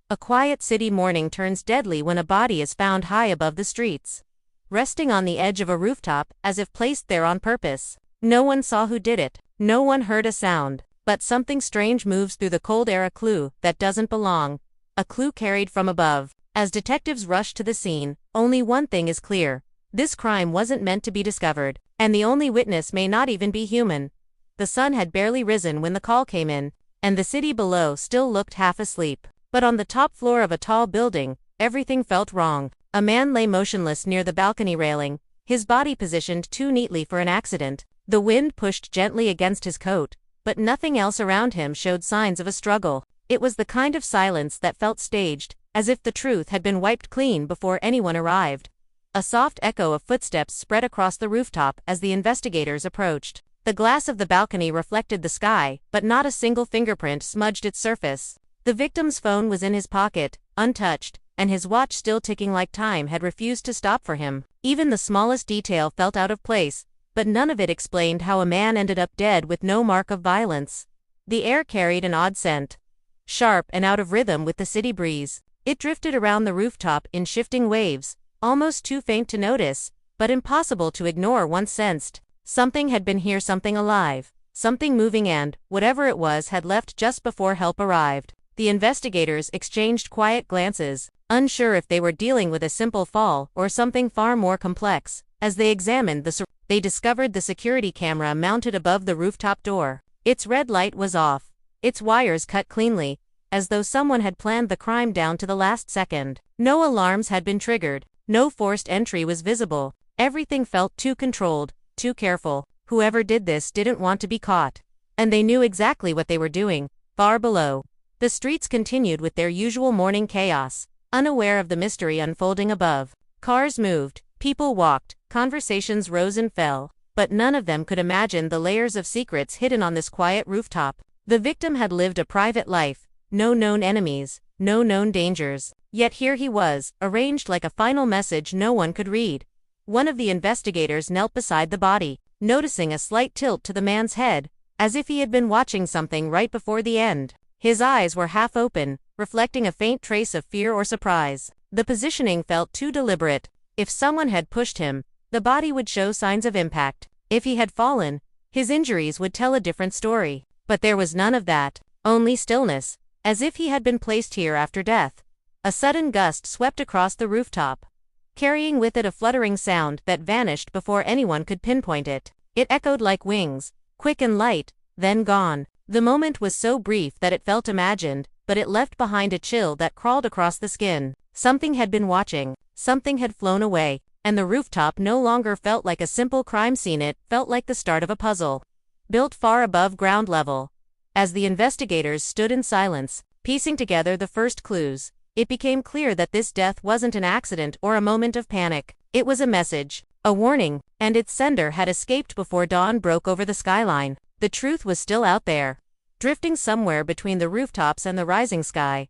A quiet city morning turns deadly when a body is found high above the streets, resting on the edge of a rooftop, as if placed there on purpose. No one saw who did it. No one heard a sound. But something strange moves through the cold air, a clue that doesn't belong. A clue carried from above. As detectives rush to the scene, only one thing is clear. This crime wasn't meant to be discovered, and the only witness may not even be human. The sun had barely risen when the call came in, and the city below still looked half asleep. But on the top floor of a tall building, everything felt wrong. A man lay motionless near the balcony railing, his body positioned too neatly for an accident. The wind pushed gently against his coat, but nothing else around him showed signs of a struggle. It was the kind of silence that felt staged, as if the truth had been wiped clean before anyone arrived. A soft echo of footsteps spread across the rooftop as the investigators approached. The glass of the balcony reflected the sky, but not a single fingerprint smudged its surface. The victim's phone was in his pocket, untouched, and his watch, still ticking like time, had refused to stop for him. Even the smallest detail felt out of place, but none of it explained how a man ended up dead with no mark of violence. The air carried an odd scent, sharp and out of rhythm with the city breeze. It drifted around the rooftop in shifting waves, almost too faint to notice, but impossible to ignore once sensed. Something had been here, something alive, something moving, and, whatever it was, had left just before help arrived. The investigators exchanged quiet glances, unsure if they were dealing with a simple fall or something far more complex. As they examined they discovered the security camera mounted above the rooftop door. Its red light was off, its wires cut cleanly, as though someone had planned the crime down to the last second. No alarms had been triggered, no forced entry was visible. Everything felt too controlled, too careful. Whoever did this didn't want to be caught. And they knew exactly what they were doing. Far below, the streets continued with their usual morning chaos, unaware of the mystery unfolding above. Cars moved, people walked, conversations rose and fell, but none of them could imagine the layers of secrets hidden on this quiet rooftop. The victim had lived a private life, no known enemies, no known dangers. Yet here he was, arranged like a final message no one could read. One of the investigators knelt beside the body, noticing a slight tilt to the man's head, as if he had been watching something right before the end. His eyes were half open, reflecting a faint trace of fear or surprise. The positioning felt too deliberate. If someone had pushed him, the body would show signs of impact. If he had fallen, his injuries would tell a different story. But there was none of that, only stillness, as if he had been placed here after death. A sudden gust swept across the rooftop, carrying with it a fluttering sound that vanished before anyone could pinpoint it. It echoed like wings, quick and light, then gone. The moment was so brief that it felt imagined, but it left behind a chill that crawled across the skin. Something had been watching, something had flown away, and the rooftop no longer felt like a simple crime scene. It felt like the start of a puzzle, built far above ground level. As the investigators stood in silence, piecing together the first clues, it became clear that this death wasn't an accident or a moment of panic. It was a message, a warning, and its sender had escaped before dawn broke over the skyline. The truth was still out there, drifting somewhere between the rooftops and the rising sky.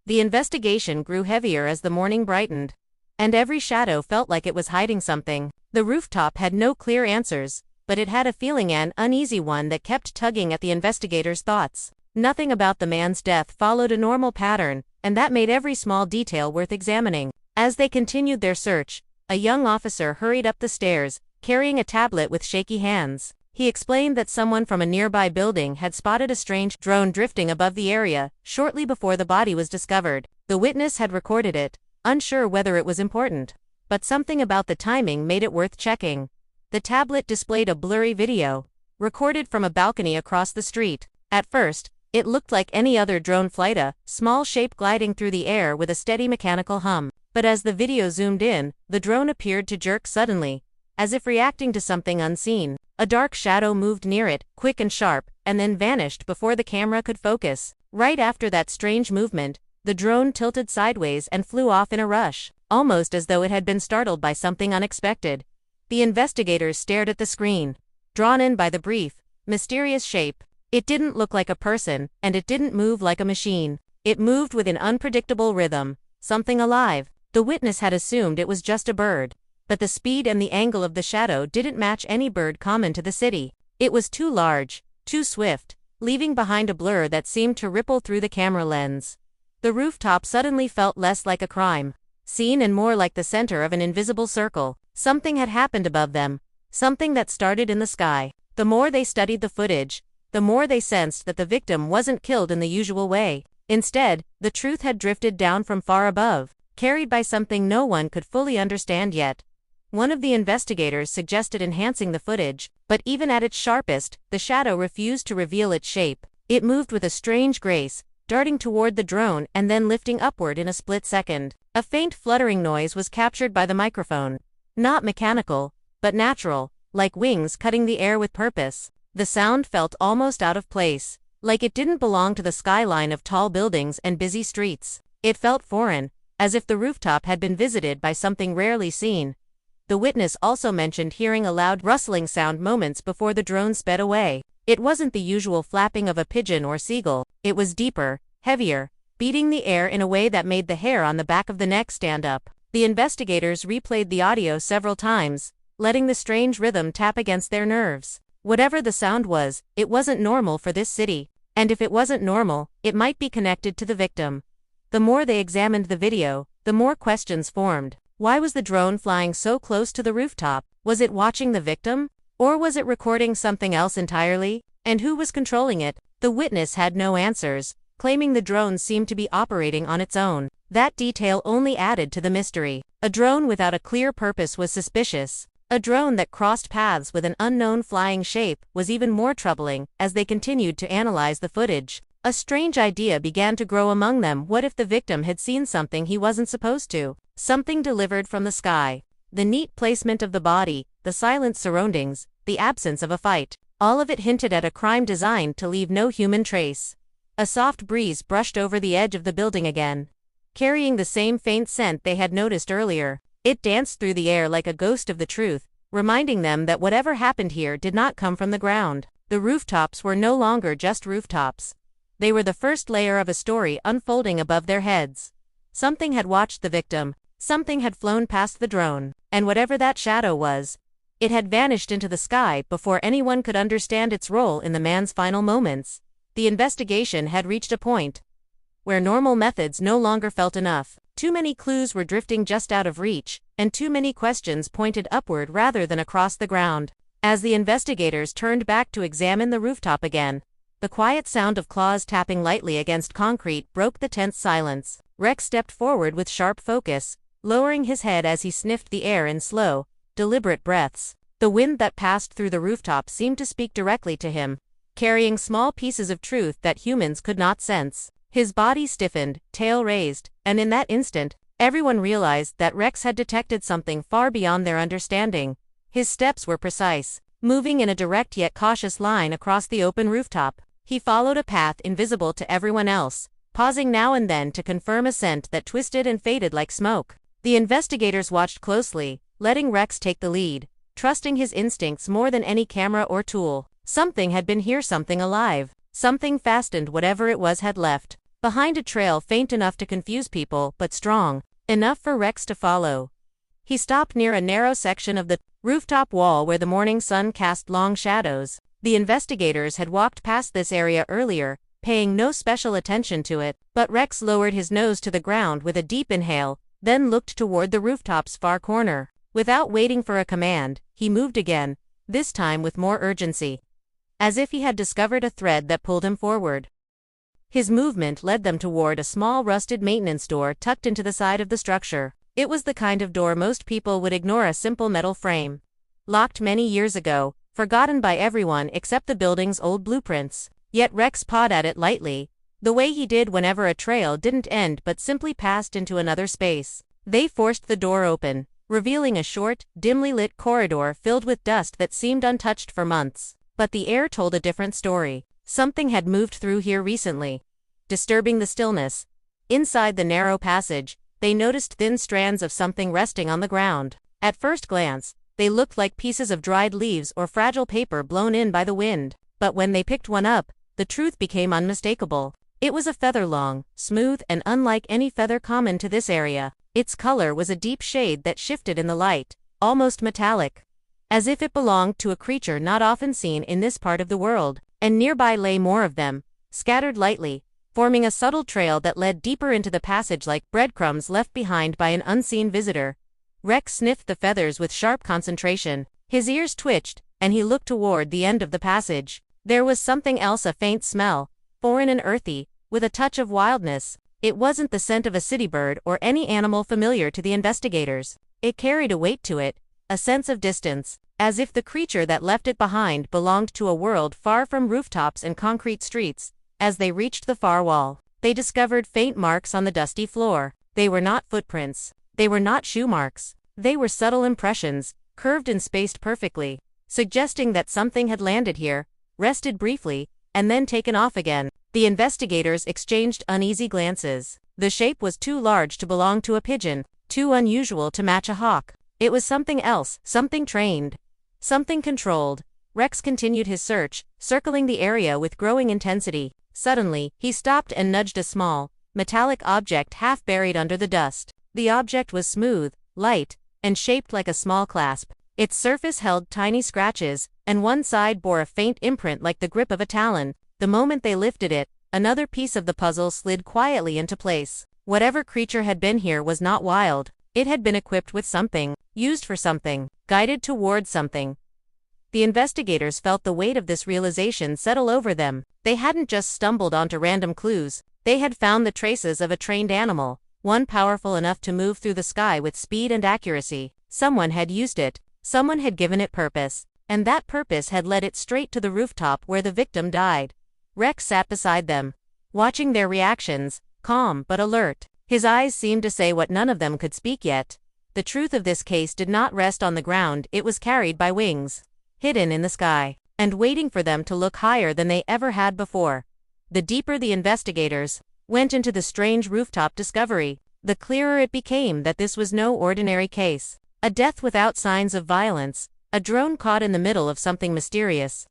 The investigation grew heavier as the morning brightened, and every shadow felt like it was hiding something. The rooftop had no clear answers, but it had a feeling, an uneasy one, that kept tugging at the investigators' thoughts. Nothing about the man's death followed a normal pattern, and that made every small detail worth examining. As they continued their search, a young officer hurried up the stairs, carrying a tablet with shaky hands. He explained that someone from a nearby building had spotted a strange drone drifting above the area shortly before the body was discovered. The witness had recorded it, unsure whether it was important, but something about the timing made it worth checking. The tablet displayed a blurry video, recorded from a balcony across the street. At first, it looked like any other drone flight, a small shape gliding through the air with a steady mechanical hum. But as the video zoomed in, the drone appeared to jerk suddenly, as if reacting to something unseen. A dark shadow moved near it, quick and sharp, and then vanished before the camera could focus. Right after that strange movement, the drone tilted sideways and flew off in a rush, almost as though it had been startled by something unexpected. The investigators stared at the screen, drawn in by the brief, mysterious shape. It didn't look like a person, and it didn't move like a machine. It moved with an unpredictable rhythm, something alive. The witness had assumed it was just a bird, but the speed and the angle of the shadow didn't match any bird common to the city. It was too large, too swift, leaving behind a blur that seemed to ripple through the camera lens. The rooftop suddenly felt less like a crime scene and more like the center of an invisible circle. Something had happened above them, something that started in the sky. The more they studied the footage, the more they sensed that the victim wasn't killed in the usual way. Instead, the truth had drifted down from far above, carried by something no one could fully understand yet. One of the investigators suggested enhancing the footage, but even at its sharpest, the shadow refused to reveal its shape. It moved with a strange grace, darting toward the drone and then lifting upward in a split second. A faint fluttering noise was captured by the microphone. Not mechanical, but natural, like wings cutting the air with purpose. The sound felt almost out of place, like it didn't belong to the skyline of tall buildings and busy streets. It felt foreign, as if the rooftop had been visited by something rarely seen. The witness also mentioned hearing a loud rustling sound moments before the drone sped away. It wasn't the usual flapping of a pigeon or seagull. It was deeper, heavier, beating the air in a way that made the hair on the back of the neck stand up. The investigators replayed the audio several times, letting the strange rhythm tap against their nerves. Whatever the sound was, it wasn't normal for this city. And if it wasn't normal, it might be connected to the victim. The more they examined the video, the more questions formed. Why was the drone flying so close to the rooftop? Was it watching the victim? Or was it recording something else entirely? And who was controlling it? The witness had no answers, claiming the drone seemed to be operating on its own. That detail only added to the mystery. A drone without a clear purpose was suspicious. A drone that crossed paths with an unknown flying shape was even more troubling. As they continued to analyze the footage, a strange idea began to grow among them. What if the victim had seen something he wasn't supposed to? Something delivered from the sky. The neat placement of the body, the silent surroundings, the absence of a fight. All of it hinted at a crime designed to leave no human trace. A soft breeze brushed over the edge of the building again, carrying the same faint scent they had noticed earlier. It danced through the air like a ghost of the truth, reminding them that whatever happened here did not come from the ground. The rooftops were no longer just rooftops. They were the first layer of a story unfolding above their heads. Something had watched the victim, something had flown past the drone, and whatever that shadow was, it had vanished into the sky before anyone could understand its role in the man's final moments. The investigation had reached a point where normal methods no longer felt enough. Too many clues were drifting just out of reach, and too many questions pointed upward rather than across the ground. As the investigators turned back to examine the rooftop again, the quiet sound of claws tapping lightly against concrete broke the tense silence. Rex stepped forward with sharp focus, lowering his head as he sniffed the air in slow, deliberate breaths. The wind that passed through the rooftop seemed to speak directly to him, carrying small pieces of truth that humans could not sense. His body stiffened, tail raised, and in that instant, everyone realized that Rex had detected something far beyond their understanding. His steps were precise, moving in a direct yet cautious line across the open rooftop. He followed a path invisible to everyone else, pausing now and then to confirm a scent that twisted and faded like smoke. The investigators watched closely, letting Rex take the lead, trusting his instincts more than any camera or tool. Something had been here, something alive, something fastened whatever it was had left behind, a trail faint enough to confuse people but strong enough for Rex to follow. He stopped near a narrow section of the rooftop wall where the morning sun cast long shadows. The investigators had walked past this area earlier, paying no special attention to it, but Rex lowered his nose to the ground with a deep inhale, then looked toward the rooftop's far corner. Without waiting for a command, he moved again, this time with more urgency, as if he had discovered a thread that pulled him forward. His movement led them toward a small rusted maintenance door tucked into the side of the structure. It was the kind of door most people would ignore, a simple metal frame, locked many years ago, forgotten by everyone except the building's old blueprints. Yet Rex pawed at it lightly, the way he did whenever a trail didn't end but simply passed into another space. They forced the door open, revealing a short, dimly lit corridor filled with dust that seemed untouched for months. But the air told a different story. Something had moved through here recently, disturbing the stillness. Inside the narrow passage, they noticed thin strands of something resting on the ground. At first glance, they looked like pieces of dried leaves or fragile paper blown in by the wind. But when they picked one up, the truth became unmistakable. It was a feather, long, smooth, and unlike any feather common to this area. Its color was a deep shade that shifted in the light, almost metallic, as if it belonged to a creature not often seen in this part of the world. And nearby lay more of them, scattered lightly, forming a subtle trail that led deeper into the passage like breadcrumbs left behind by an unseen visitor. Rex sniffed the feathers with sharp concentration. His ears twitched, and he looked toward the end of the passage. There was something else, a faint smell, foreign and earthy, with a touch of wildness. It wasn't the scent of a city bird or any animal familiar to the investigators. It carried a weight to it, a sense of distance, as if the creature that left it behind belonged to a world far from rooftops and concrete streets. As they reached the far wall, they discovered faint marks on the dusty floor. They were not footprints. They were not shoe marks. They were subtle impressions, curved and spaced perfectly, suggesting that something had landed here, rested briefly, and then taken off again. The investigators exchanged uneasy glances. The shape was too large to belong to a pigeon, too unusual to match a hawk. It was something else, something trained, something controlled. Rex continued his search, circling the area with growing intensity. Suddenly, he stopped and nudged a small, metallic object half buried under the dust. The object was smooth, light, and shaped like a small clasp. Its surface held tiny scratches, and one side bore a faint imprint like the grip of a talon. The moment they lifted it, another piece of the puzzle slid quietly into place. Whatever creature had been here was not wild. It had been equipped with something, used for something, guided towards something. The investigators felt the weight of this realization settle over them. They hadn't just stumbled onto random clues. They had found the traces of a trained animal, one powerful enough to move through the sky with speed and accuracy. Someone had used it. Someone had given it purpose, and that purpose had led it straight to the rooftop where the victim died. Rex sat beside them, watching their reactions, calm but alert. His eyes seemed to say what none of them could speak yet. The truth of this case did not rest on the ground, it was carried by wings, hidden in the sky, and waiting for them to look higher than they ever had before. The deeper the investigators went into the strange rooftop discovery, the clearer it became that this was no ordinary case. A death without signs of violence, a drone caught in the middle of something mysterious.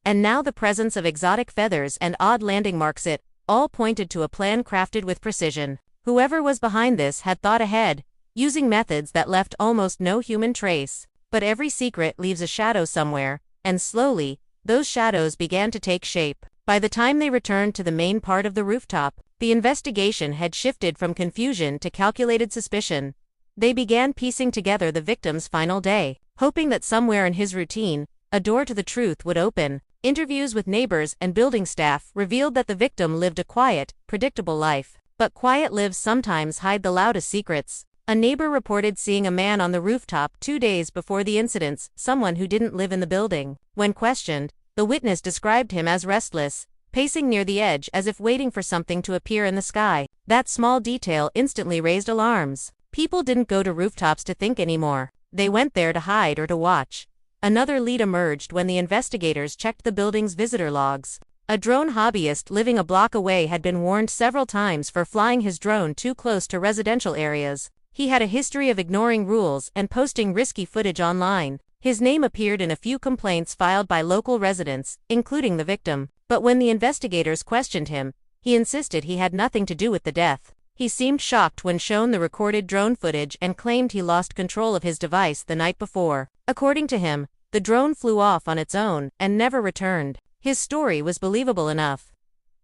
And now the presence of exotic feathers and odd landing marks, it all pointed to a plan crafted with precision. Whoever was behind this had thought ahead, using methods that left almost no human trace. But every secret leaves a shadow somewhere, and slowly, those shadows began to take shape. By the time they returned to the main part of the rooftop, the investigation had shifted from confusion to calculated suspicion. They began piecing together the victim's final day, hoping that somewhere in his routine, a door to the truth would open. Interviews with neighbors and building staff revealed that the victim lived a quiet, predictable life. But quiet lives sometimes hide the loudest secrets. A neighbor reported seeing a man on the rooftop 2 days before the incidents, someone who didn't live in the building. When questioned, the witness described him as restless, pacing near the edge as if waiting for something to appear in the sky. That small detail instantly raised alarms. People didn't go to rooftops to think anymore. They went there to hide or to watch. Another lead emerged when the investigators checked the building's visitor logs. A drone hobbyist living a block away had been warned several times for flying his drone too close to residential areas. He had a history of ignoring rules and posting risky footage online. His name appeared in a few complaints filed by local residents, including the victim. But when the investigators questioned him, he insisted he had nothing to do with the death. He seemed shocked when shown the recorded drone footage and claimed he lost control of his device the night before. According to him, the drone flew off on its own and never returned. His story was believable enough.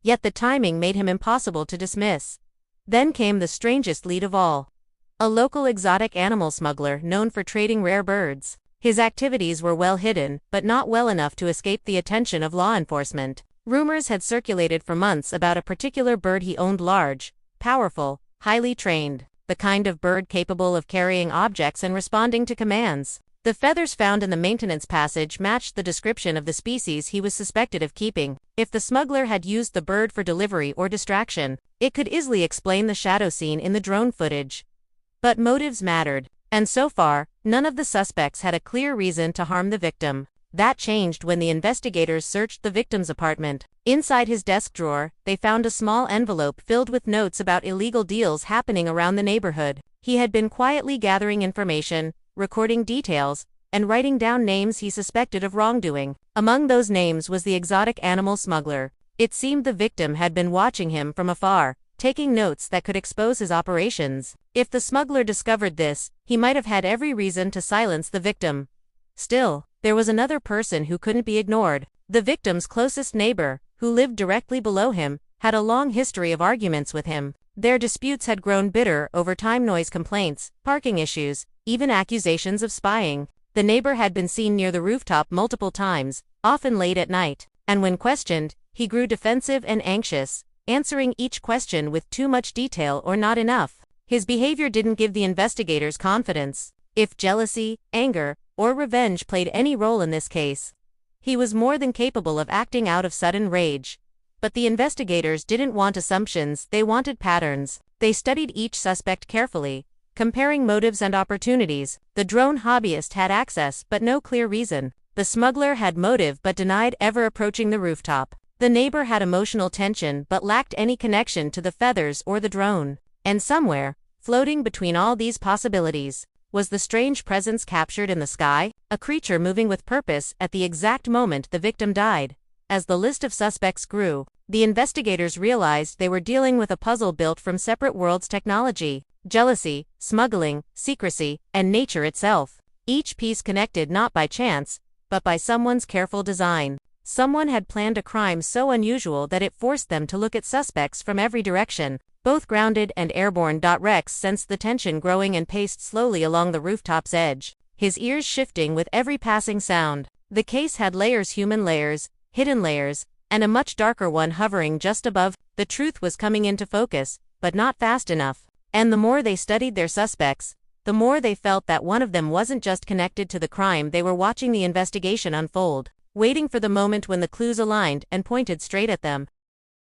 Yet the timing made him impossible to dismiss. Then came the strangest lead of all. A local exotic animal smuggler known for trading rare birds. His activities were well hidden, but not well enough to escape the attention of law enforcement. Rumors had circulated for months about a particular bird he owned, large, powerful, highly trained, the kind of bird capable of carrying objects and responding to commands. The feathers found in the maintenance passage matched the description of the species he was suspected of keeping. If the smuggler had used the bird for delivery or distraction, it could easily explain the shadow seen in the drone footage. But motives mattered, and so far, none of the suspects had a clear reason to harm the victim. That changed when the investigators searched the victim's apartment. Inside his desk drawer, they found a small envelope filled with notes about illegal deals happening around the neighborhood. He had been quietly gathering information, recording details, and writing down names he suspected of wrongdoing. Among those names was the exotic animal smuggler. It seemed the victim had been watching him from afar, taking notes that could expose his operations. If the smuggler discovered this, he might have had every reason to silence the victim. Still, there was another person who couldn't be ignored. The victim's closest neighbor, who lived directly below him, had a long history of arguments with him. Their disputes had grown bitter over time, noise complaints, parking issues, even accusations of spying. The neighbor had been seen near the rooftop multiple times, often late at night, and when questioned, he grew defensive and anxious, answering each question with too much detail or not enough. His behavior didn't give the investigators confidence. If jealousy, anger, or revenge played any role in this case, he was more than capable of acting out of sudden rage. But the investigators didn't want assumptions, they wanted patterns. They studied each suspect carefully, comparing motives and opportunities. The drone hobbyist had access but no clear reason. The smuggler had motive but denied ever approaching the rooftop. The neighbor had emotional tension but lacked any connection to the feathers or the drone. And somewhere, floating between all these possibilities, was the strange presence captured in the sky, a creature moving with purpose at the exact moment the victim died. As the list of suspects grew, the investigators realized they were dealing with a puzzle built from separate worlds: technology, jealousy, smuggling, secrecy, and nature itself. Each piece connected not by chance, but by someone's careful design. Someone had planned a crime so unusual that it forced them to look at suspects from every direction. Both grounded and airborne. Rex sensed the tension growing and paced slowly along the rooftop's edge, his ears shifting with every passing sound. The case had layers: human layers, hidden layers, and a much darker one hovering just above. The truth was coming into focus, but not fast enough. And the more they studied their suspects, the more they felt that one of them wasn't just connected to the crime. They were watching the investigation unfold, waiting for the moment when the clues aligned and pointed straight at them.